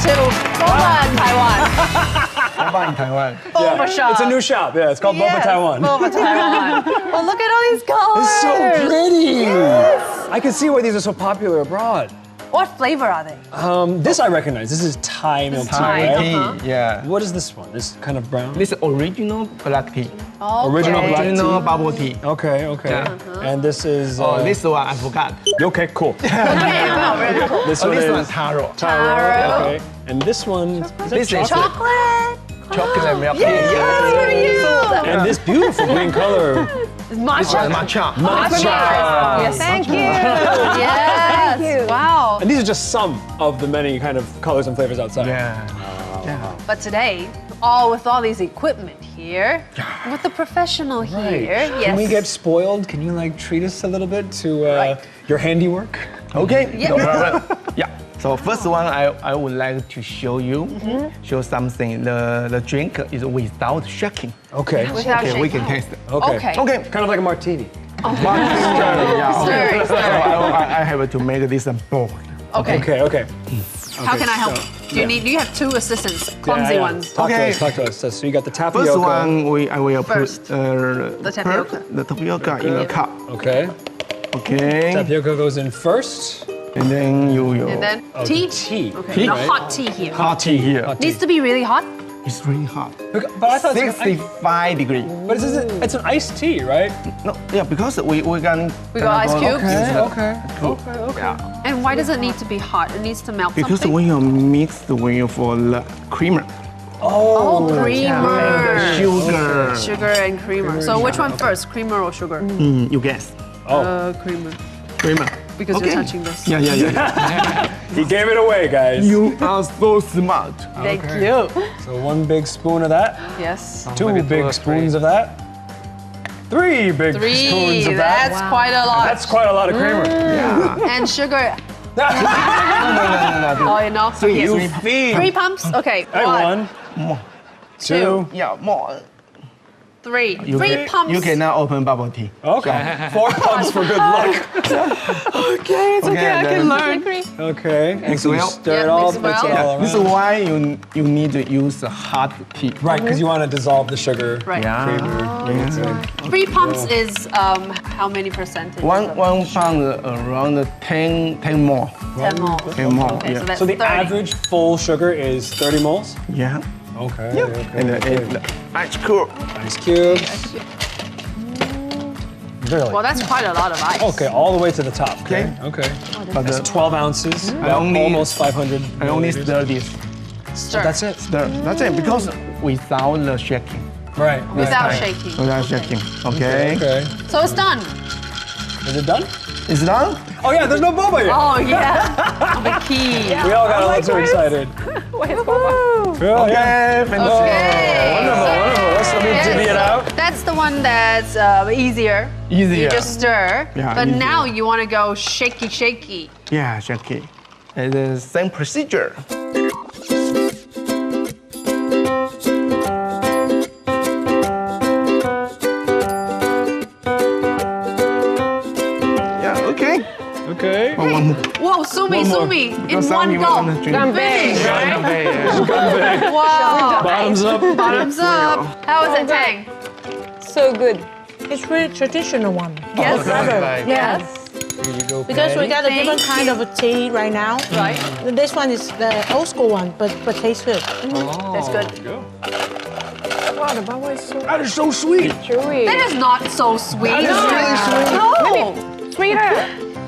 to Boba in Taiwan. Boba in Taiwan. Boba shop. It's a new shop. Yeah, it's called Boba Taiwan. Boba Taiwan. Well, look at all these colors. It's so pretty. Yes. I can see why these are so popular abroad. What flavor are they? This I recognize. This is Thai milk tea, Thai right? tea, yeah. What is this one? This kind of brown? This is original black tea. Okay. Original black tea? Original bubble tea. Okay. Yeah. And this is... Oh, this one I forgot. Okay, cool. Okay, wow, really cool. This Oh, one this is... one is taro. Taro. Okay. And this one... This is Chocolate. chocolate milk tea. Yes, for you. And this beautiful green color. Matcha. Matcha. Yes, thank you. Yes. Thank you. Wow. And these are just some of the many kind of colors and flavors outside. Yeah. But today, with all these equipment here, with the professional here, yes. Can we get spoiled? Can you like treat us a little bit to your handiwork? Okay. Yeah. No problem. Yeah. So first one, I would like to show you, show something. The drink is without shaking. Okay. Without Okay, we shaking. can taste it. Okay. Okay. Kind of like a martini. Yeah. Stirring, So I have to make this a bowl. Okay. Okay. How can I help? Do you have two assistants, clumsy ones? Talk Okay. to us. So you got the tapioca. First one, I will First, put the tapioca. the tapioca in a cup. Okay. Okay. Tapioca goes in first. And then you And then tea? Tea. Okay. Tea, No, right? hot tea here. hot tea here. Hot tea. Needs to be really hot? It's really hot. But I thought 65 degrees. But it's an iced tea, right? No, yeah, because we got ice cubes? Okay. Yeah. And why does it need to be hot? It needs to melt Because something? when you mix for the creamer, Oh, creamer. sugar, Sugar and creamer. So which one first, creamer or sugar? you guess, Creamer. creamer. Because Okay. you're touching this. Yeah. He gave it away, guys. You are so smart. Thank you. So one big spoon of that. Yes. Two maybe big two or spoons of that. Three big spoons of that. That's quite a lot. That's quite a lot of creamer. Yeah. And sugar. No. Oh, you know? So you feel. Three pumps? Okay. Hey, one, More. two. Yeah, more. Three. You Three can, pumps. You cannot open bubble tea. Okay. 4 pumps for good luck. Okay, it's okay. I can learn. Okay. And so you well. stir it Yeah, all, mix mix it well. all This is around. why you need to use a hot tea. Right, because you want to dissolve the sugar. Right. Yeah. Yeah. 3 pumps is how many percentage? One pound around 10 more. 10 moles. 10 more. Okay, Yeah. so that's So the 30. average full sugar is 30 moles? Yeah. Okay. And the ice cool. Ice cubes. Really? Well, that's quite a lot of ice. Okay, all the way to the top. Okay. Okay. Okay. But That's 12 ounces. I only- almost 500. I only milliliters. stir this. Stir. That's it. Stir. That's it. Because without the shaking. Right. Without Right. shaking. Without shaking. Okay. Okay. So it's done. Is it done? It's done? Oh yeah, there's no boba yet. Oh, yeah. The key. We all got a little too excited. Yeah, Okay. Finish. Okay. Wonderful. Let me divvy it out. That's the one that's easier. Easier. You just stir. Yeah, but easier. now you want to go shaky. Yeah, shaking. It's the same procedure. Yeah, okay. Okay. One more. Whoa, sumi in Because one some go. you wanna drink. Finish. Yeah. Wow. Bottoms up. Bottoms up. How is it, Tang? So good. It's really traditional one. Yes. Right. Yes. Here you go, Because we Patty. got a different Thank kind you. of a tea right now. Right. This one is the old school one, but tastes good. That's good. Wow, the bubble is so That is so sweet. chewy. That is not so sweet. That is really sweet. No. Sweeter.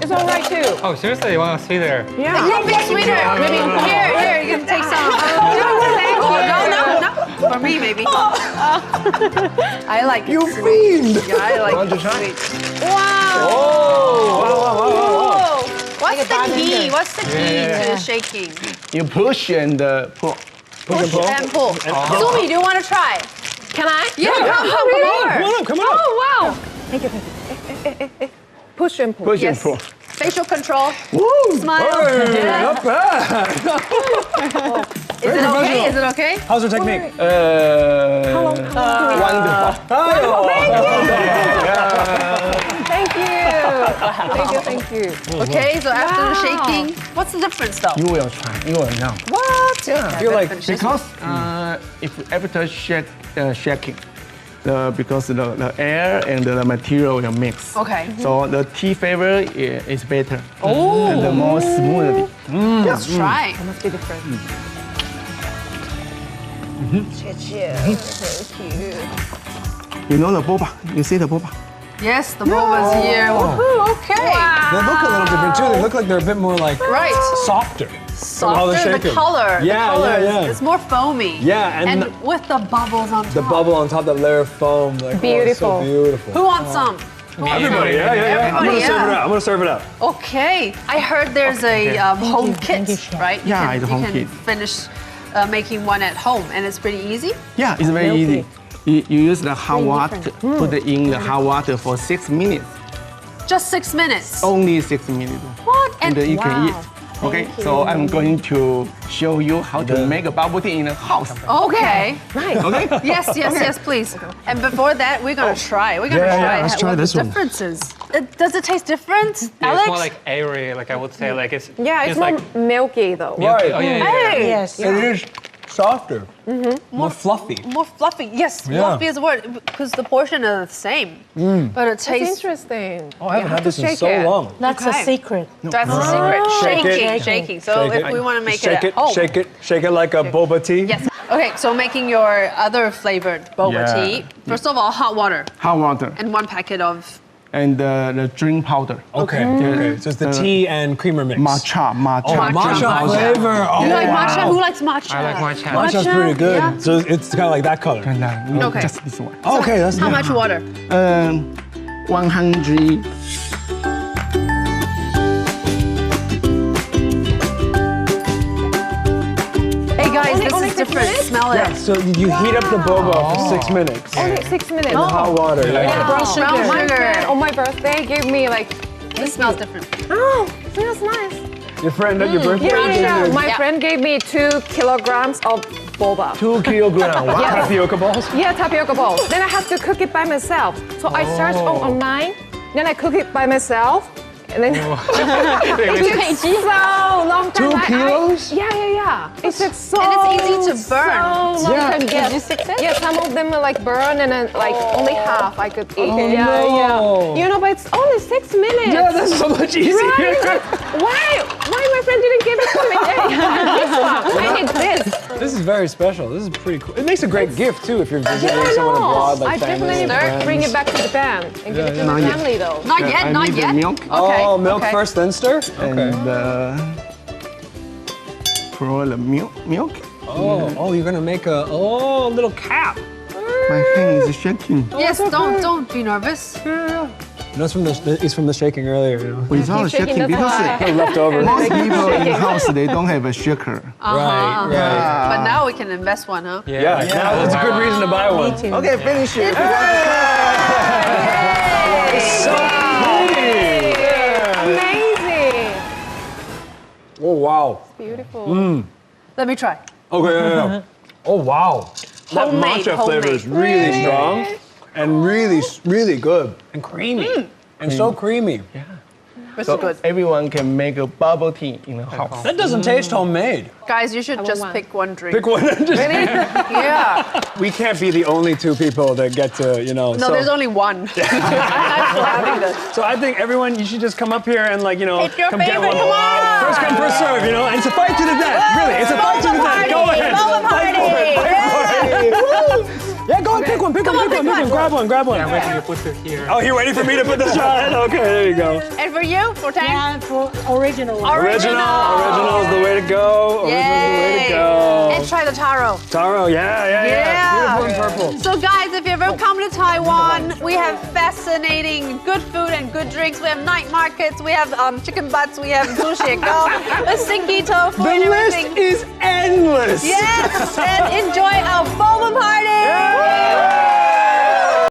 It's all right too. Oh, seriously? You want to see there? Yeah. A bit sweeter. Maybe here, you can take some. No. For me, maybe. I like it You sweet. fiend. Yeah, I like Want to it try? sweet. Wow. Oh. What's the key? What's the key to shaking? You push and pull. Push and pull. And pull. Sumi, do you want to try? Can I? Yeah, come on. Come on. Oh, wow. Push and pull. Push and Yes. pull. Facial control. Woo! Smile. Hey, Yeah. not bad. Is it okay? Is it okay? How's your technique? Wonderful. Thank you. Thank you. you. Okay, so after the Wow. shaking, what's the difference though? You will try. You will know. What? Yeah. I feel like Because if after shaking, because the air and the material will mix. Okay. So the tea flavor is better. Oh. And the more smoothly. Let's try. It must be different. You know the boba? You see the boba? Yes, the boba's here. Woohoo, okay. they look a little different too. They look like they're a bit more like Right. softer. Softer, the shaking. color. Yeah, the color yeah. It's more foamy. Yeah, and and the- with the bubbles on top. The bubble on top, that layer of foam. Like, Beautiful. Oh, it's so beautiful. Who wants some? Everybody, yeah. I'm Everybody, gonna serve it yeah. up. I'm gonna serve it up. Okay. I heard there's a home kit, right? Yeah, it's a home You kit. can finish making one at home, and it's pretty easy. Yeah, it's very Milky. easy. You use the hot water, put it in the hot water for 6 minutes. Just 6 minutes. Only 6 minutes. What? And then you can eat. Okay, Thank so you. I'm going to show you how to make a bubble tea in the house. Okay. Nice. Okay? Yes, please. And before that, we're gonna try. We're gonna Yeah, try, yeah, let's try what this the one. difference is. Does it taste different, Yeah, Alex? it's more like airy, like I would say, like it's Yeah, it's just more like milky though. Right. Oh yeah, yeah, yeah. Hey, Yes. It is softer. More fluffy. more fluffy. Yes, Yeah. fluffy is the word because the portion is the same, but it It's tastes. interesting. Oh, I haven't had this in shake so it. long. That's Okay. a secret. That's the secret. Shake it. Shaking. So Shake if it. we want to make Shake it at home. Shake it like a boba tea. Yes. Okay, so making your other flavored boba Yeah. tea. First of all, hot water Hot water and 1 packet of. and the drink powder. Okay. Okay. So it's the tea and creamer mix. Matcha. Oh, matcha flavor. Oh, You like wow. matcha? Who likes matcha? I like matcha. Matcha's pretty good. Yeah. So it's kind of like that color. And Okay. just this one. Okay, that's How good. much water? 100. Hey guys, Only- this only is 6 different. minutes? Smell it. Yeah, so you heat up the boba for 6 minutes in Only 6 minutes. hot water. Yeah, Brown sugar. My friend on my birthday gave me like, This smells different. oh, smells nice. Your friend at your birthday? Yeah. My Yeah. friend gave me 2 kilograms of boba. 2 kilograms. Wow. Yes. Tapioca balls? Yeah, tapioca bowl. Then I have to cook it by myself. So I searched online, then I cook it by myself, and then it took so long time. 2 kilos? Yeah. It took so And it's easy to burn. So long Yeah. time. Did you fix it? Yeah, some of them are like burn and then like only half I could eat. Oh, yeah, no. yeah. You know, but it's only 6 minutes. Yeah, that's so much easier. Right? Why my friend didn't give it to me? This one. I need this. This is very special. This is pretty cool. It makes a great gift too if you're visiting Yeah, I someone know. abroad, like I family definitely and friends. bring it back to Japan and give it to my Not yet. family though. Not yet, I not need the yet. milk. Okay. Oh, milk okay. first, then stir? And pour the milk. Oh, you're gonna make a little cap. My hand is shaking. Yes, don't be nervous. No, it's from the shaking earlier, you know. Without keep shaking, shaking, that's because why. Left over. most people in house they don't have a shaker. Right. But now we can invest one, huh? Yeah, now that's a good reason to buy one. Okay, finish it. So pretty. Amazing. Oh wow. Beautiful. Let me try. Okay, yeah. Oh wow. That Homemade, matcha flavor is really strong and really good and creamy and so creamy. It's So good. everyone can make a bubble tea in the house. That doesn't taste homemade. Guys, you should just one. pick one drink. Pick one. Yeah. We can't be the only 2 people that get to, you know. No, so, there's only one. I'm so having this. So I think everyone, you should just come up here and like, you know, It's your come get favorite, one. come on! First come, first serve, you know, and it's a fight to the death. Really, it's a fight to the death. Go ahead. Boba Fight for it, party! fight for it. Woo! Yeah, go and pick one, pick one. Grab one. I'm waiting to put it here. Oh, you're waiting for me to put the shot in? Okay, there you go. And for you, for Tang? Yeah, for original one. Original is the way to go. Original is the way to go. And try the taro. Taro, yeah. Beautiful and purple. So guys, if you ever come to Taiwan, we have fascinating good food and good drinks. We have night markets, we have chicken butts, we have sushi, a stinky tofu The and list everything. is endless. Yes, and enjoy our boba party!